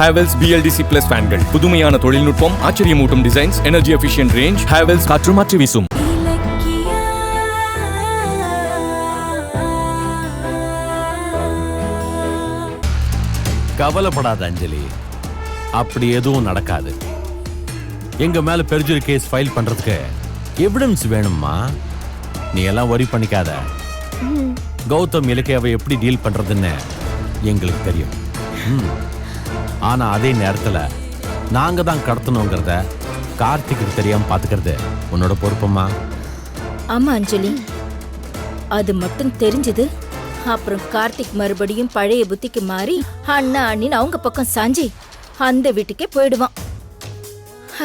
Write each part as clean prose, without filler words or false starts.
Havells BLDC Plus ஃபேன்கள் புதுமையான தொழில்நுட்பம், ஆச்சரியமூட்டும் designs, energy efficient range. Havells காற்று மாற்றி வீசும். கவலைப்படாத அஞ்சலி, அப்படி எதுவும் நடக்காது. எங்க மேல பெர்ஜுரி கேஸ் ஃபைல் பண்றதுக்கு எவிடன்ஸ் வேணுமா? நீ எல்லாம் வரி பண்ணிக்காத. கௌதம் இலக்கியாவை எப்படி டீல் பண்றதுன்னு எங்களுக்கு தெரியும். ஆனா அதே நேரத்துல நாங்க தான் கடத்தணுங்கிறத கார்த்திக்கு தெரியாம பாத்துக்கிறது உன்னோட பொறுப்பம்மா. ஆமா அஞ்சலி, அது மட்டும் தெரிஞ்சது அப்புறம் கார்த்திக் மறுபடியும் பழைய புத்திக்கு மாறி அண்ணா அண்ணின்னு அவங்க பக்கம் சாஞ்சி அந்த வீட்டுக்கே போயிடுவான்.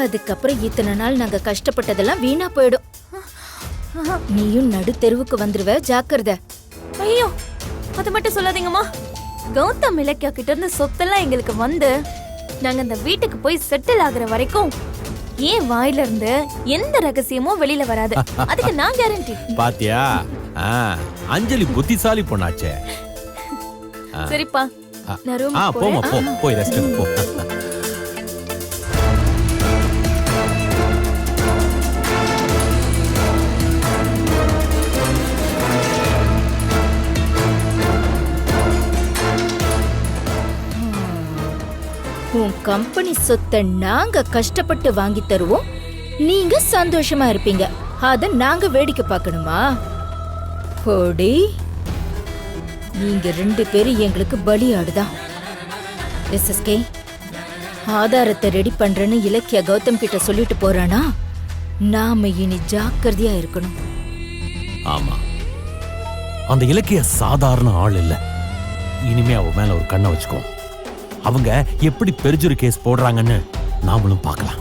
அதுக்கப்புறம் இத்தனை நாள் நாங்க கஷ்டப்பட்டதெல்லாம் வீணா போயிடும். நீயும் நடு தெருவுக்கு வந்துருவ, ஜாக்கிரதை. ஐயோ, அது மட்டும் சொல்லாதீங்கம்மா. கௌதம் இலக்கியா கிட்ட இருந்து சொத்தெல்லாம் எங்களுக்கு வந்து நாங்க அந்த வீட்டுக்கு போய் செட்டில் ஆகுற வரைக்கும் ஏன் வாயில இருந்து எந்த ரகசியமும் வெளியில வராது. அதுக்கு நான் கேரண்டி. பாத்தியா, அஞ்சலி புத்திசாலி பொண்ணாச்சே. சரிப்பா, நான் ரூம் போமா, போய் ரெஸ்ட் போ. உன் கம்பெனி சொத்தை நாங்க கஷ்டப்பட்டு வாங்கி தருவோம், நீங்க சந்தோஷமா இருப்பீங்க. அத நாங்க வேடிக்கை பார்க்கணுமா? போடி, நீங்க 2 பேரும் எங்களுக்கு பலியாடுதான். எஸ்எஸ்கே, ஆதாரத்தை ரெடி பண்றேன்னு இலக்கியா கௌதம் கிட்ட சொல்லிட்டு போறானா? நாம இனி ஜாக்கிரதையா இருக்கணும். ஆமா, அந்த இலக்கிய சாதாரண ஆள் இல்ல. இனிமே அவ மேல ஒரு கண்ணை வச்சுக்கோ. அவங்க எப்படி பெர்ஜுரி கேஸ் போடுறாங்கன்னு நாமளும் பார்க்கலாம்.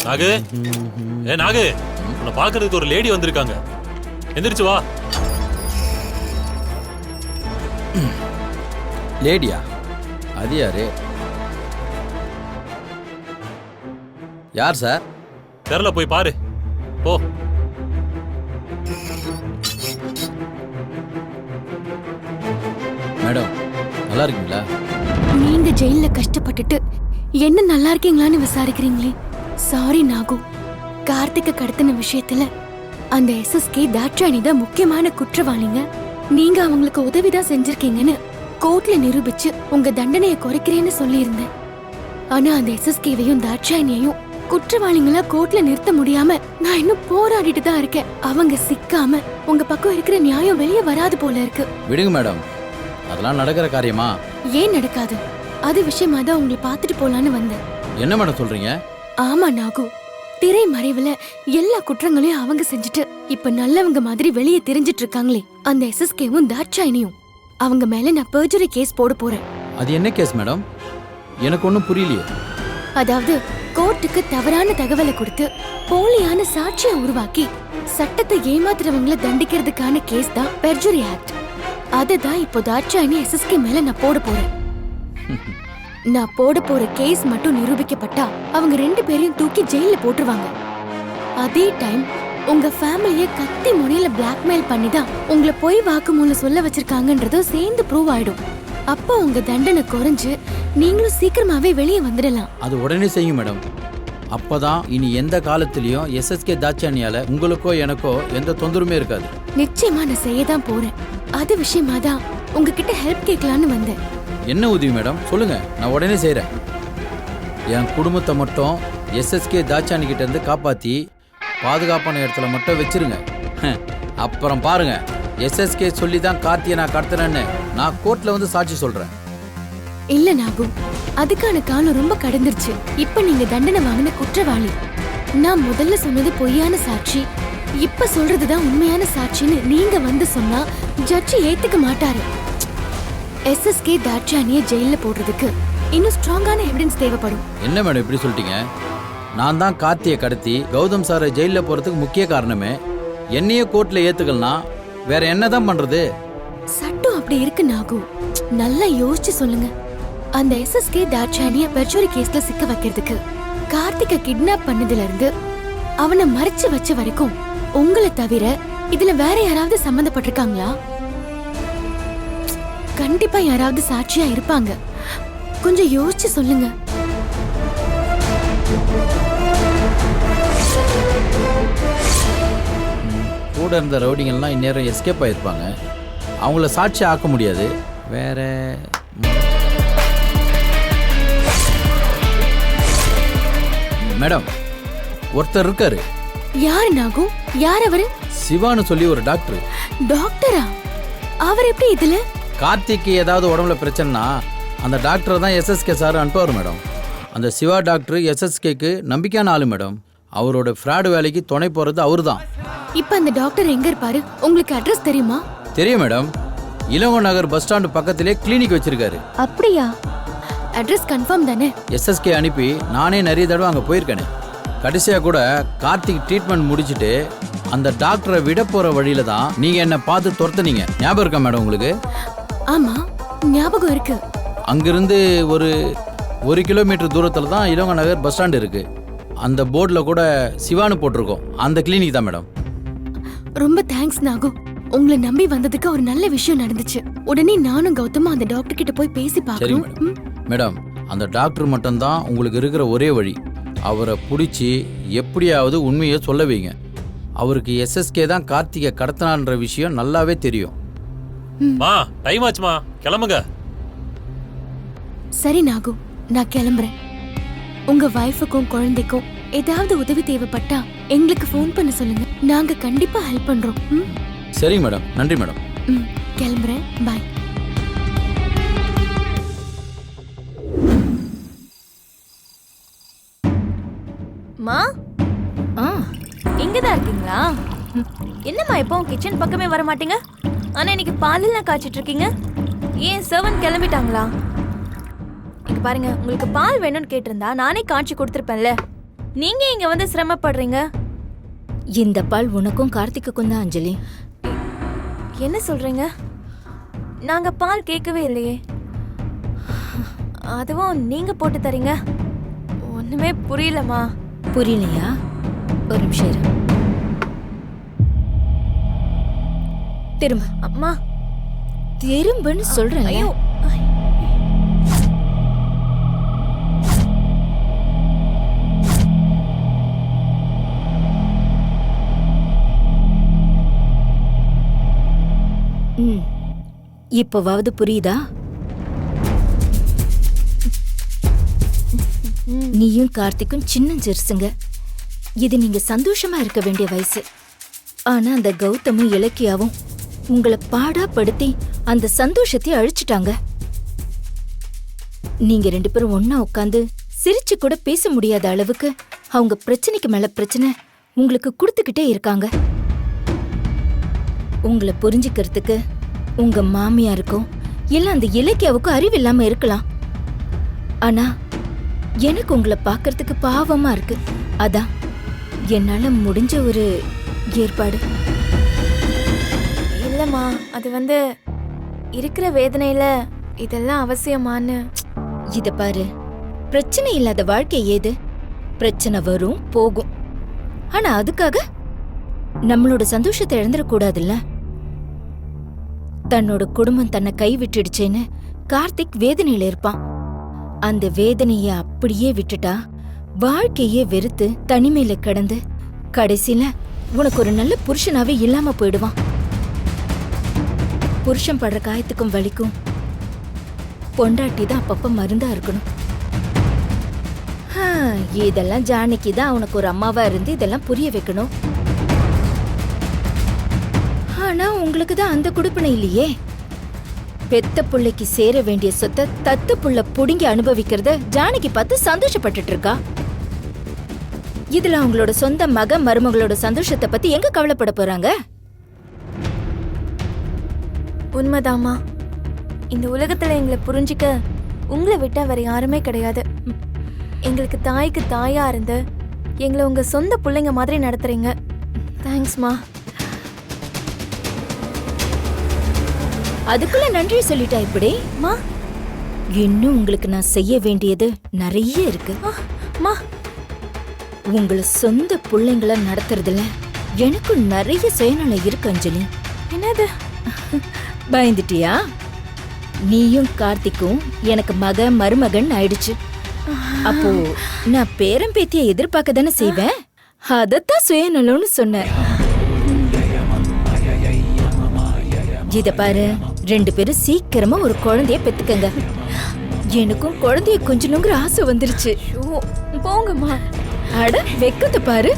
நாகு, நாகு, உன்னை பாக்குறதுக்கு ஒரு லேடி வந்திருக்காங்க. எந்திரிச்சு வா. லேடியா? அது யாரு? யார் சார்? தெருல போய் பாரு, போ. மேடம், நல்லா இருக்கீங்களா? நீங்க ஜெயில கஷ்டப்பட்டுட்டு என்ன நல்லா இருக்கீங்களான்னு விசாரிக்கிறீங்களே. சாரி நாகு, கார்த்திக்க கடத்தின விஷயத்துல அந்த எஸ்எஸ்கே தாட்சாணி தான் முக்கியமான குற்றவாளிங்க. நீங்க அவங்களுக்கு உதவிதான் செஞ்சிருக்கீங்கன்னு கோர்ட்ல நிரூபிச்சு உங்க தண்டனையை குறைக்கிறேன்னு சொல்லியிருந்தேன். ஆனா அந்த எஸ்எஸ்கேவையும் தாட்சாணியையும் குற்றவாளிகளா கோர்ட்ல நிறுத்த முடியாம நான் இன்னும் போராடிட்டு தான் இருக்கேன். அவங்க சிக்காம உங்க பக்கம் இருக்கிற நியாயம் வெளியே வராது போல இருக்கு. விடுங்க மேடம், அதெல்லாம் நடக்கிற காரியமா? ஏன் நடக்காது? அது விஷயமா தான் உங்களை பாத்துட்டு போலான்னு வந்தேன். என்ன மேடம் சொல்றீங்க? ஆமா நாகு, திரை மறைவுல எல்லா குற்றங்களையும் அவங்க செஞ்சுட்டு இப்ப நல்லவங்க மாதிரி வெளியே தெரிஞ்சிட்டு இருக்காங்களே, அந்த எஸ்எஸ்கேவும் தாட்சாயினியும். அவங்க மேல நான் பெர்ஜுரி கேஸ் போட போறேன். அது என்ன கேஸ் மேடம்? எனக்கு ஒன்னும் புரியலையே. அதாவது கோர்ட்டுக்கு தவறான தகவலை கொடுத்து போலியான சாட்சியை உருவாக்கி சட்டத்தை ஏமாத்துறவங்கள தண்டிக்கிறதுக்கான கேஸ் தான் பெர்ஜுரி ஆக்ட். அதுதான் இப்போ தாட்சாயினி எஸ்எஸ்கே மேல நான் போட போறேன். நான் போட போற கேஸ் மட்டும் நிரூபிக்கப்பட்டா அவங்க 2 பேரையும் தூக்கி ஜெயில போட்டுருவாங்க. அதே டைம் உங்க ஃபேமிலிய கத்தி முனையில பிளாக்மெயில் பண்ணி தான் உங்களை பொய் வாக்குமூலம் சொல்ல வச்சிருக்காங்கன்றதும் சேர்ந்து ப்ரூவ் ஆயிடும். அப்ப உங்க தண்டனை குறைஞ்சு நீங்களும் சீக்கிரமாவே வெளியே வந்துடலாம். அது உடனே செய்யும் மேடம். அப்பதான் இனி எந்த காலத்திலயும் எஸ்எஸ்கே தாட்சாணியால உங்களுக்கோ எனக்கோ எந்த தொந்தரவுமே இருக்காது. நிச்சயமா நான் செய்யதான் போறேன். அது விஷயமா தான் உங்ககிட்ட ஹெல்ப் கேட்கலான்னு வந்தேன். என்ன உதவி மேடம்? சொல்லுங்க, நான் உடனே செய்யறேன். என் குடும்பத்தை மட்டும் எஸ்எஸ்கே தாட்சாணி கிட்ட இருந்து காப்பாத்தி பாதுகாப்பான இடத்துல மட்டும் வச்சிருங்க. அப்புறம் பாருங்க, எஸ்எஸ்கே சொல்லி தான் கார்த்தியை நான் கடத்தினேன்னு நான் கோர்ட்ல வந்து சாட்சி சொல்றேன். இல்ல நாகு, அதுக்கான காலம் ரொம்ப கடந்துருச்சு. இப்ப நீங்க தண்டனை வாங்கின குற்றவாளி. நான் முதல்ல சொன்னது பொய்யான சாட்சி, இப்ப சொல்றதுதான் உண்மையான சாட்சின்னு நீங்க வந்து சொன்னா ஜட்ஜி ஏத்துக்க மாட்டாரு. எஸ்எஸ்கே தாட்சாணியை ஜெயில போடுறதுக்கு இன்னும் ஸ்ட்ராங்கான எவிடன்ஸ் தேவைப்படும். என்ன மேடம் இப்படி சொல்லிட்டீங்க? நான் தான் கார்த்தியை கடத்தி கௌதம் சாரை ஜெயில போறதுக்கு முக்கிய காரணமே. என்னையே கோர்ட்ல ஏத்துக்கலனா வேற என்னதான் பண்றது? சட்டம் அப்படி இருக்கு நாகு, நல்லா யோசிச்சு சொல்லுங்க. அந்த எஸ்எஸ்கே தாட்சாணிய பெர்ஜுரி கேஸ்ல சிக்க வைக்கிறதுக்கு கார்த்திகை கிட்னாப் பண்ணதுல இருந்து அவனை மறைச்சு வச்ச வரைக்கும் உங்களை தவிர இதுல வேற யாராவது சம்பந்தப்பட்டிருக்காங்களா? கண்டிப்பா யாராவது சாட்சியா இருப்பாங்க. கொஞ்சம் யோசிச்சு சொல்லுங்க. கூட இருந்த ரவுடிங்கெல்லாம் இந்நேரம் எஸ்கேப் ஆகிருப்பாங்க. அவங்கள சாட்சி ஆக்க முடியாது. வேற மேடம், ஒருத்தர் இருக்காரு. யாரு நாகு? யார் அவரு? சிவான்னு சொல்லி ஒரு டாக்டர். டாக்டரா? அவர் எப்படி இதுல? கார்த்திக்கு ஏதாவது உடம்புல பிரச்சனைனா அந்த டாக்டரை தான் எஸ்எஸ்கே சார் அனுப்புவார் மேடம். அந்த சிவா டாக்டர் எஸ்எஸ்கேக்கு நம்பிக்கையான ஆளு மேடம். அவரோட ஃப்ராடு வேலைக்கு துணை போகிறது அவரு தான். இப்ப அந்த டாக்டர் எங்க இருப்பாரு? உங்களுக்கு அட்ரஸ் தெரியுமா? தெரியும் மேடம். இளங்கோ நகர் பஸ் ஸ்டாண்டு பக்கத்திலே கிளினிக் வச்சிருக்காரு. அப்படியா? அட்ரஸ் கன்ஃபார்ம் தானே? எஸ்எஸ்கே அனுப்பி நானே நிறைய தடவை அங்கே போயிருக்கேனே. கடைசியாக கூட கார்த்திக் ட்ரீட்மெண்ட் முடிச்சுட்டு அந்த டாக்டரை விட போகிற வழியில தான் நீங்கள் என்னை பார்த்து துரத்துனீங்க. ஞாபகம் இருக்கா மேடம் உங்களுக்கு? ஆமா, ஞாபகம் இருக்கு. அங்கிருந்து ஒரு 1 கிலோமீட்டர் தூரத்தில் தான் இளங்கோ நகர் பஸ் ஸ்டாண்டு இருக்கு. அந்த போர்டில் கூட சிவானு போட்டிருக்கோம். அந்த கிளினிக் தான் மேடம். ரொம்ப தேங்க்ஸ் நாகு. உங்களை நம்பி வந்ததுக்கு ஒரு நல்ல விஷயம் நடந்துச்சு. உடனே நானும் கௌதமும் அந்த டாக்டர் கிட்ட போய் பேசி சரி பார்க்கணும். மேடம். மேடம், அந்த டாக்டர் மட்டும்தான் உங்களுக்கு இருக்கிற ஒரே வழி. அவரை பிடிச்சி எப்படியாவது உண்மையை சொல்ல வைங்க. அவருக்கு எஸ்எஸ்கே தான் கார்த்திகை கடத்தினான்ற விஷயம் நல்லாவே தெரியும். மா டைம் ஆச்சுமா, கிளம்புங்க. சரி நாகு, நான் கிளம்புறேன். உங்க வைஃபுக்கும் குழந்தைக்கும் ஏதாவது உதவி தேவைப்பட்டா எங்களுக்கு ஃபோன் பண்ண சொல்லுங்க. நாங்க கண்டிப்பா ஹெல்ப் பண்றோம். சரிங்க மேடம். நன்றி மேடம். கிளம்புறேன். பாய். மா, இங்கதான் இருக்கீங்களா? என்னம்மா எப்பவும் கிச்சன் பக்கமே வர மாட்டீங்க? ஆனா இன்னைக்கு பாலெல்லாம் காய்ச்சிட்டு இருக்கீங்க. ஏன் சர்வன் கிளம்பிட்டாங்களா? இங்க பாருங்க, உங்களுக்கு பால் வேணும்னு கேட்டிருந்தா நானே காய்ச்சி கொடுத்துருப்பேன்ல. நீங்க இங்க வந்து சிரமப்படுறீங்க. இந்த பால் உனக்கும் கார்த்திக்குக்கும் தான் அஞ்சலி. என்ன சொல்றீங்க? நாங்க பால் கேட்கவே இல்லையே. அதுவும் நீங்க போட்டு தரீங்க. ஒண்ணுமே புரியலமா. புரியலையா? ஒரு நிமிஷம் இரு. திரும்ப. அம்மா, திரும்பன்னு சொல்றேன். ஐயோ. இப்போவாவது புரியுதா? நீயும் கார்த்திக்கும் சின்ன சிறுசுங்க. இது நீங்க சந்தோஷமா இருக்க வேண்டிய வயசு. ஆனா அந்த கௌதமும் இலக்கியாவும் உங்களை பாடாப்படுத்தி அந்த சந்தோஷத்தை அழிச்சிட்டாங்க. நீங்க 2 பேரும் ஒன்னா உட்காந்து சிரிச்சு கூட பேச முடியாத அளவுக்கு அவங்க பிரச்சனைக்கு மேல பிரச்சனை உங்களுக்கு கொடுத்துக்கிட்டே இருக்காங்க. உங்களை புரிஞ்சுக்கிறதுக்கு உங்க மாமியாருக்கும் இல்ல அந்த இலக்கியாவுக்கும் அறிவில்லாம இருக்கலாம். ஆனா எனக்கு உங்களை பார்க்கறதுக்கு பாவமா இருக்கு. அதான் என்னால முடிஞ்ச ஒரு ஏற்பாடு. இல்லம்மா, அது வந்து இருக்கிற வேதனையில இதெல்லாம் அவசியமான்னு. இத பாரு, பிரச்சனை இல்லாத வாழ்க்கை ஏது? பிரச்சனை வரும் போகும். ஆனா அதுக்காக நம்மளோட சந்தோஷத்தை இழந்துடக்கூடாதுல்ல. தன்னோட குடும்பம் தன்னை கைவிட்டுடுச்சேன்னு கார்த்திக் வேதனையில இருப்பான். அந்த வேதனைய அப்படியே விட்டுட்டா வாழ்க்கையே வெறுத்து தனிமையில கடந்து கடைசியில உனக்கு ஒரு நல்ல புருஷனாவே இல்லாம போயிடுவான். புருஷன் படுற காயத்துக்கும் வலிக்கும் பொண்டாட்டி தான் அப்பப்ப மருந்தா இருக்கணும். இதெல்லாம் ஜானகி தான் உனக்கு ஒரு அம்மாவா இருந்து இதெல்லாம் புரிய வைக்கணும். ஆனா உங்களுக்கு தான் அந்த குடுப்பனை இல்லையே. பெத்த புள்ளைக்கு சேர வேண்டிய சொத்தை தத்து புள்ள புடுங்கி அனுபவிக்கிறத ஜானகி பார்த்து சந்தோஷப்பட்டுட்டு இருக்கா. இதுல அவங்களோட சொந்த மக மருமகளோட சந்தோஷத்தை பத்தி எங்க கவலைப்பட போறாங்க? உண்மைதாமா. இந்த உலகத்துல எங்களை புரிஞ்சிக்க உங்களை விட்டா வேற யாருமே கிடையாது. எங்களுக்கு தாய்க்கு தாயா இருந்து எங்களை உங்க சொந்த பிள்ளைங்க மாதிரி நடத்துறீங்க. தேங்க்ஸ்மா. அதுக்குள்ள நன்றி சொல்லிட்டா இப்படி? மா, இன்னும் உங்களுக்கு நான் செய்ய வேண்டியது நிறைய இருக்கு. மா, உங்களை சொந்த பிள்ளைங்கள நடத்துறதுல எனக்கும் நிறைய சுயநலம் இருக்கு அஞ்சலி. என்னது? பயந்துட்டியா? நீயும் கார்த்திக்கும் எனக்கு மருமகன் ஆயிடுச்சு. அப்போ நான் பேரம் பேத்திய எதிர்பார்க்க தானே செய்வேன். அதத்தான் சுயநலம்னு சொன்னேன். இத பாரு, 2 பேரும் சீக்கிரமா ஒரு குழந்தைய பெத்துக்கங்க. எனக்கும் குழந்தைய கொஞ்சணுங்கிற ஆசை வந்துருச்சு. போங்கம்மா. அட வெக்கத்தை பாரு.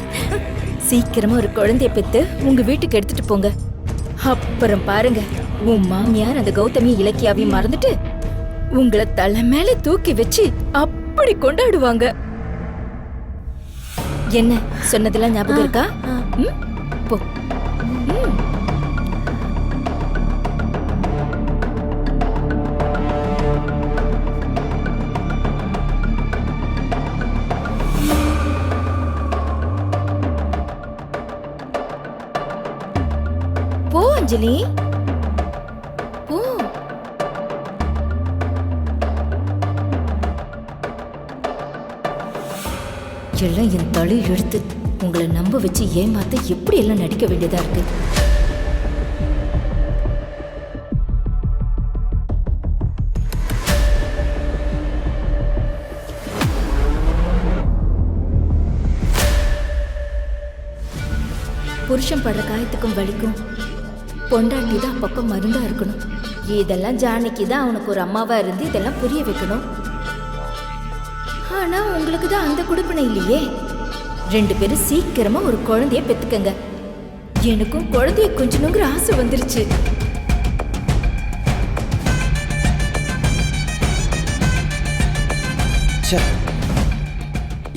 சீக்கிரமா ஒரு குழந்தைய பெத்து உங்க வீட்டுக்கு எடுத்துட்டு போங்க. அப்புறம் பாருங்க, உன் மாமியார் அந்த கௌதமி இலக்கியாவையும் மறந்துட்டு உங்களை தலை மேல தூக்கி வச்சு அப்படி கொண்டாடுவாங்க. என்ன சொன்னதெல்லாம் ஞாபகம் இருக்கா? ம்? போ. ம். போ அஞ்சலி, போ. எல்லாம் என் தலை எடுத்து உங்களை நம்ப வச்சு ஏமாத்த எப்படி எல்லாம் நடிக்க வேண்டியதா இருக்கு. புருஷன் படுற காயத்துக்கும் வலிக்கும் பொண்டாட்டி தான் அப்பப்ப மருந்தா இருக்கணும். இதெல்லாம் ஜானகி தான் அவனுக்கு ஒரு அம்மாவா இருந்து இதெல்லாம் புரிய வைக்கணும். ஆனா உங்களுக்கு தான் அந்த குடுப்பினை இல்லையே. 2 பேரும் சீக்கிரமா ஒரு குழந்தைய பெத்துக்கங்க. எனக்கும் குழந்தைய கொஞ்சணுங்கிற ஆசை வந்துருச்சு.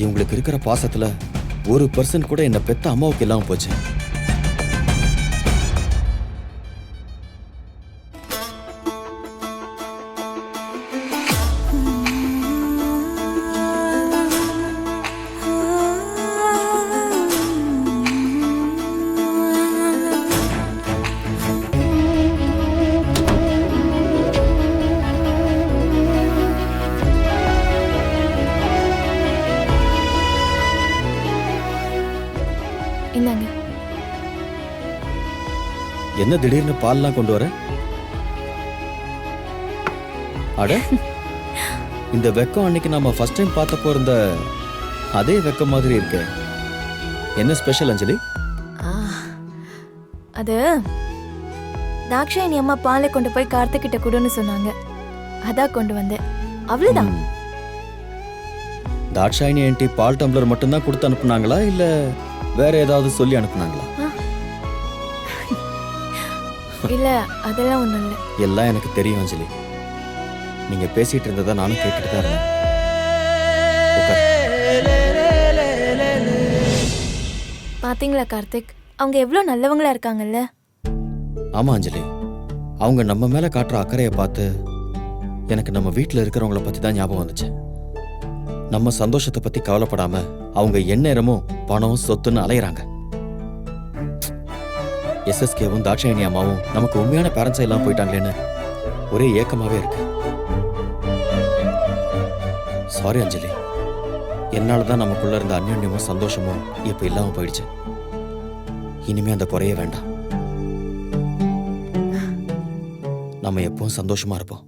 இவங்களுக்கு இருக்கிற பாசத்துல 1% கூட என்ன பெத்த அம்மாவுக்கு இல்லாம போச்சு. இந்தாங்க. என்ன திடீர்னு பால்லாம் கொண்டு வர? அட, இந்த வெக்கம் அன்னைக்கு நாம ஃபர்ஸ்ட் டைம் பார்த்தப்போ இருந்த அதே வெக்கம் மாதிரி இருக்கு. என்ன ஸ்பெஷல் அஞ்சலி? அது தாக்ஷாயணி அம்மா பாலை கொண்டு போய் கார்த்திகிட்ட கொடுன்னு சொன்னாங்க. அதான் கொண்டு வந்தேன். அவ்வளவுதான். தாட்சாயினி ஆண்டி பால் டம்ளர் மட்டும்தான் கொடுத்து அனுப்புனாங்களா இல்ல வேற ஏதாவது சொல்லி அனுப்புனாங்களா? இல்ல, அதெல்லாம் ஒண்ணும் இல்ல. எல்லாம் எனக்கு தெரியும் அஞ்சலி. நீங்க பேசிட்டு இருந்ததை நானும் கேட்டுட்டு தான் இருந்தேன். பாத்தீங்களா கார்த்திக், அவங்க எவ்வளவு நல்லவங்களா இருக்காங்கல்ல. ஆமா அஞ்சலி, அவங்க நம்ம மேல காட்டுற அக்கறையை பார்த்து எனக்கு நம்ம வீட்டுல இருக்கிறவங்கள பத்தி தான் ஞாபகம் வந்துச்சு. நம்ம சந்தோஷத்தை பத்தி கவலைப்படாம அவங்க எந்நேரமும் பணம் சொத்துன்னு அலையறாங்க. எஸ்எஸ்கேவும் தாட்சாயணி அம்மாவும் நமக்கு உண்மையான பேரண்ட்ஸ் எல்லாம் போயிட்டாங்களேன்னு ஒரே ஏக்கமாவே இருக்கு. சாரி அஞ்சலி, என்னாலதான் நமக்குள்ள இருந்த அந்யோன்யமும் சந்தோஷமும் இப்ப இல்லாம போயிடுச்சு. இனிமே அந்த குறைய வேண்டாம். நம்ம எப்பவும் சந்தோஷமா இருப்போம்.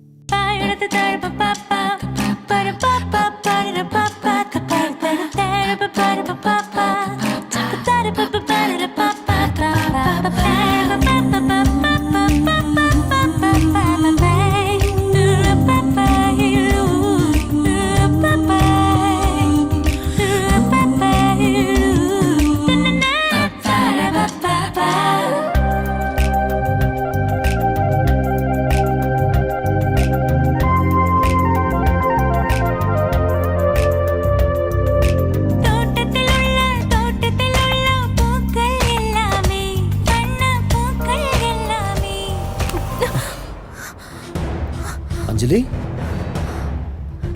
அஞ்சலி,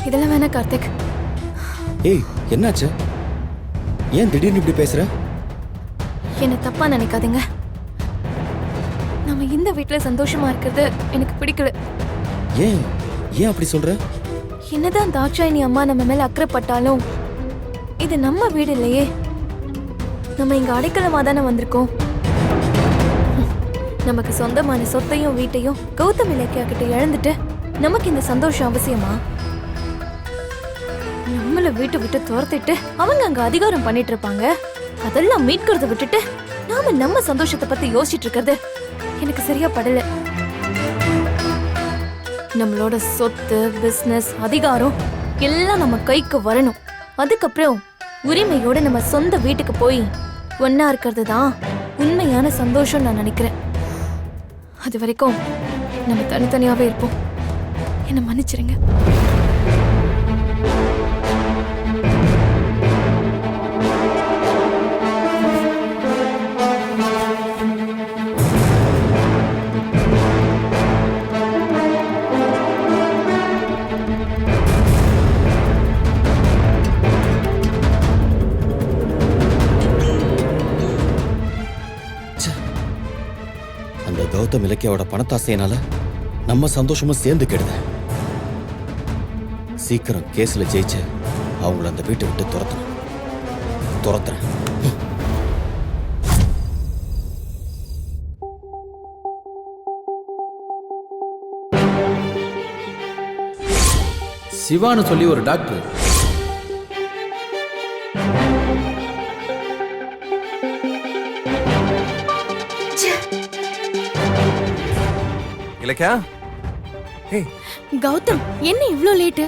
இதெல்லாம் வேணா கார்த்திக். ஏய் என்னாச்சு? ஏன் திடீர்னு இப்படி பேசுற? என்ன தப்பா நினைக்காதீங்க. நம்ம இந்த வீட்டுல சந்தோஷமா இருக்கிறது எனக்கு பிடிக்கல. ஏன் ஏன் அப்படி சொல்ற? என்னதான் தாட்சாயணி அம்மா நம்ம மேல அக்கறைப்பட்டாலும் இது நம்ம வீடு இல்லையே. நம்ம இங்க அடைக்கலமா தானே வந்திருக்கோம். நமக்கு சொந்தமான சொத்தையும் வீட்டையும் கௌதம் இலக்கியா கிட்ட இழந்துட்டு நமக்கு இந்த சந்தோஷம் அவசியமா? நம்மள வீட்டை விட்டு துரத்திட்டு அவங்க அங்க அதிகாரம் பண்ணிட்டு இருப்பாங்க. அதெல்லாம் மீட்கிறத விட்டுட்டு நாம நம்ம சந்தோஷத்தை பத்தி யோசிச்சுட்டு இருக்கிறது எனக்கு சரியா படல. நம்மளோட சொத்து, பிசினஸ், அதிகாரம் எல்லாம் நம்ம கைக்கு வரணும். அதுக்கப்புறம் உரிமையோட நம்ம சொந்த வீட்டுக்கு போய் ஒன்னா இருக்கிறது தான் உண்மையான சந்தோஷம் நான் நினைக்கிறேன். அது வரைக்கும் நம்ம தனித்தனியாவே இருப்போம். என்ன மன்னிச்சிருங்க. அந்த கௌதம் இலக்கியாவோட பணத்தாசையினால நம்ம சந்தோஷமும் சேர்ந்து கெடுத. சீக்கிரம் கேஸ்ல ஜெயிச்சு அவங்கள அந்த வீட்டை விட்டு துரத்துறேன். சிவான்னு சொல்லி ஒரு டாக்டர். இலக்கியா, ஏய், கௌதம் என்ன இவ்ளோ லேட்டு?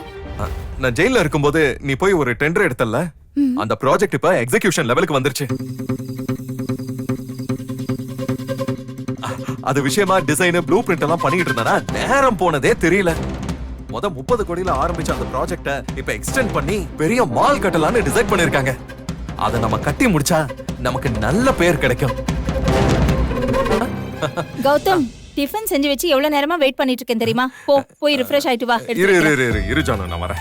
நான் ஜெயில இருக்கும்போது நீ போய் ஒரு டெண்டர் எடுத்தல்ல, அந்த ப்ராஜெக்ட் இப்ப எக்ஸிகியூஷன் லெவலுக்கு வந்துருச்சு. அது விஷயமா டிசைன், ப்ளூ பிரிண்ட் எல்லாம் பண்ணிட்டு இருந்தானா நேரம் போனதே தெரியல. 30 கோடியில ஆரம்பிச்ச அந்த ப்ராஜெக்ட இப்ப எக்ஸ்டெண்ட் பண்ணி பெரிய மால் கட்டலாம்னு டிசைட் பண்ணிருக்காங்க. அத நம்ம கட்டி முடிச்சா நமக்கு நல்ல பேர் கிடைக்கும். கௌதம், டிஃபன் செஞ்சு வச்சு எவ்வளவு நேரமா வெயிட் பண்ணிட்டு இருக்கேன் தெரியுமா? போய் ரிஃப்ரெஷ் ஆயிட்டு வா. இரு ஜானு, நான் வரேன்.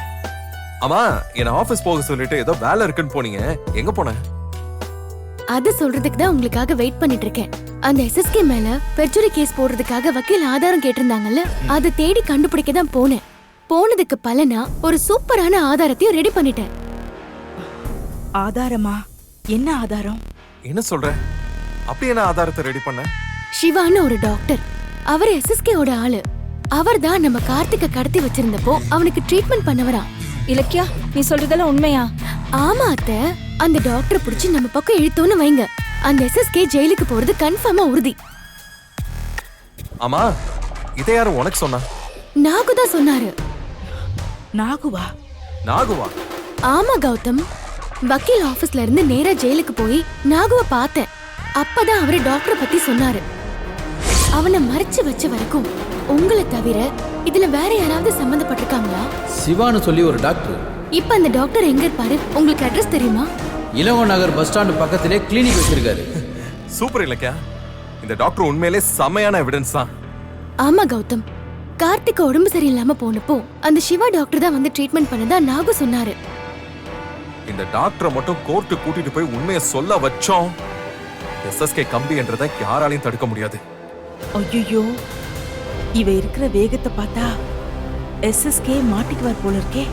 ஆமா, என்ன ஆபீஸ் போக சொல்லிட்டு ஏதோ வேலை இருக்குன்னு போனீங்க, எங்க போன? அது சொல்றதுக்கு தான் உங்களுக்காக வெயிட் பண்ணிட்டு இருக்கேன். அந்த எஸ்எஸ்கே மேல பெர்ஜுரி கேஸ் போடுறதுக்காக வக்கீல் ஆதாரம் கேட்டிருந்தாங்கல்ல, அதை தேடி கண்டுபிடிக்க தான் போனேன். போனதுக்கு பலனா ஒரு சூப்பரான ஆதாரத்தையும் ரெடி பண்ணிட்டேன். ஆதாரமா? என்ன ஆதாரம்? என்ன சொல்ற? அப்படி என்ன ஆதாரத்தை ரெடி பண்ண? சிவான்னு ஒரு டாக்டர், அவர் எஸ்எஸ்கேவோட ஆளு. அவர் தான் நம்ம கார்த்திகை கடத்தி வச்சிருந்தப்போ அவனுக்கு ட்ரீட்மெண்ட் பண்ணவரா. இலக்கியா, நீ சொல்றதெல்லாம் உண்மையா? ஆமா அத்தை, அந்த டாக்டர் புடிச்சு நம்ம பக்கம் இழுத்தோன்னு வைங்க, அந்த எஸ்எஸ்கே ஜெயிலுக்கு போறது கன்ஃபார்மா உறுதி. ஆமா, இதை யாரும் உனக்கு சொன்னா? நாகு தான் சொன்னாரு. நாகுவா? நாகுவா? ஆமா கௌதம், வக்கீல் ஆபீஸ்ல இருந்து நேரா ஜெயிலுக்கு போய் நாகுவ பார்த்தேன். அப்பதான் அவரு டாக்டரை பத்தி சொன்னாரு. அவனை மறைச்சு வச்ச வரைக்கும் உங்களை தவிர இதுல வேற யாராவது சம்பந்தப்பட்டிருக்காங்களா? சிவான்னு சொல்லி ஒரு டாக்டர். இப்ப அந்த டாக்டர் எங்க இருப்பாரு? உங்களுக்கு அட்ரஸ் தெரியுமா? இளங்கோ நகர் பஸ் ஸ்டாண்ட் பக்கத்திலே கிளினிக் வச்சிருக்காரு. சூப்பர் இலக்கியா, இந்த டாக்டர் உண்மையிலே செமையான எவிடன்ஸ் தான். ஆமா கௌதம், கார்த்திக் உடம்பு சரியில்லாம போனப்போ அந்த சிவா டாக்டர் தான் வந்து ட்ரீட்மெண்ட் பண்ணதா நாகு சொன்னாரு. இந்த டாக்டரை மட்டும் கோர்ட்டு கூட்டிட்டு போய் உண்மையை சொல்ல வச்சோம், எஸ்எஸ்கே கம்பி என்றதை யாராலையும் தடுக்க முடியாது. ஐயோ, இவ இருக்கிற வேகத்தை பார்த்தா எஸ்எஸ்கே மாட்டிக்குவார் போல இருக்கே.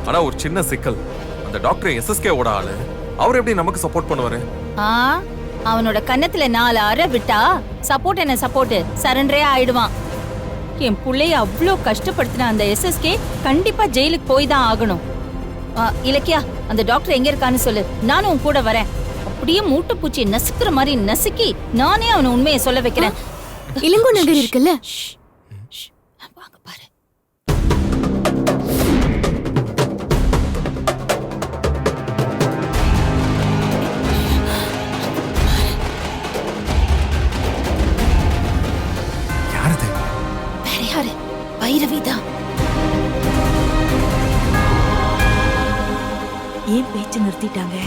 ஆனா ஒரு சின்ன சிக்கல், அந்த டாக்டர் எஸ்எஸ்கே ஓட ஆளு, அவர் எப்படி நமக்கு சப்போர்ட் பண்ணுவாரு? அவனோட கன்னத்துல 4 அறை விட்டா சப்போர்ட் என்ன சப்போர்ட், சரண்டரே ஆயிடுவான். என் புள்ளைய அவ்வளோ கஷ்டப்படுத்தின அந்த எஸ்எஸ்கே கண்டிப்பா ஜெயிலுக்கு போய் தான் ஆகணும். இலக்கியா, அந்த டாக்டர் எங்க இருக்கான்னு சொல்லு, நானும் உன் கூட வரேன். அப்படியே மூட்டை பூச்சி நசுக்கிற மாதிரி நசுக்கி நானே அவனை உண்மையை சொல்ல வைக்கிறேன். இளங்கோ நகர் இருக்குல்ல, வாங்க பாரு. யாரது? வேற யாரு? பைரவிதான். ஏன் பேச்சு நிறுத்திட்டாங்க?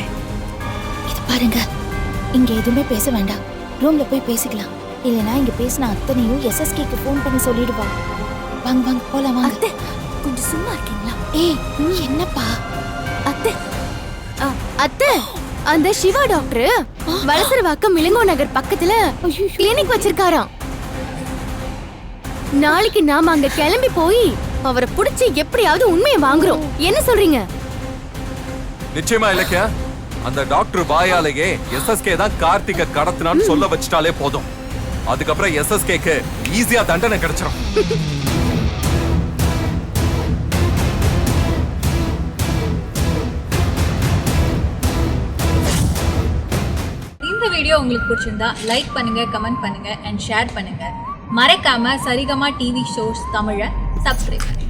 இது பாருங்க, இங்க எதுவுமே பேச வேண்டாம், ரூம்ல போய் பேசிக்கலாம். இல்லனா இங்க பேசின அத்தனையும் எஸ்எஸ்கேக்கு ஃபோன் பண்ணி சொல்லிடுவா. வாங்க வாங்க போலாம் வாங்க. அத்தை கொஞ்சம் சும்மா இருக்கீங்களா? ஏய், என்னப்பா? அத்தை அத்தை, அந்த சிவா டாக்டர் வலசரவாக்கம் இளங்கோ நகர் பக்கத்துல கிளினிக் வச்சிருக்காராம். நாளைக்கு நாம அங்க கிளம்பி போய் அவரை புடிச்சு எப்படியாவது உண்மையை வாங்குறோம். என்ன சொல்றீங்க? நிச்சயமா இலக்கியா, அந்த டாக்டர் வாயாலேயே எஸ்எஸ்கே தான் கார்த்திகை கடத்தினான்னு சொல்ல வச்சிட்டாலே போதும். அதுக்கப்புறம் எஸ்எஸ்கேக்கு ஈஸியா தண்டனை கிடைச்சிடும். இந்த வீடியோ உங்களுக்கு பிடிச்சிருந்தா லைக் பண்ணுங்க, கமெண்ட் பண்ணுங்க அண்ட் ஷேர் பண்ணுங்க. மறக்காம சரிகமா டிவி ஷோஸ் தமிழை சப்ஸ்கிரைப் பண்ணுங்க.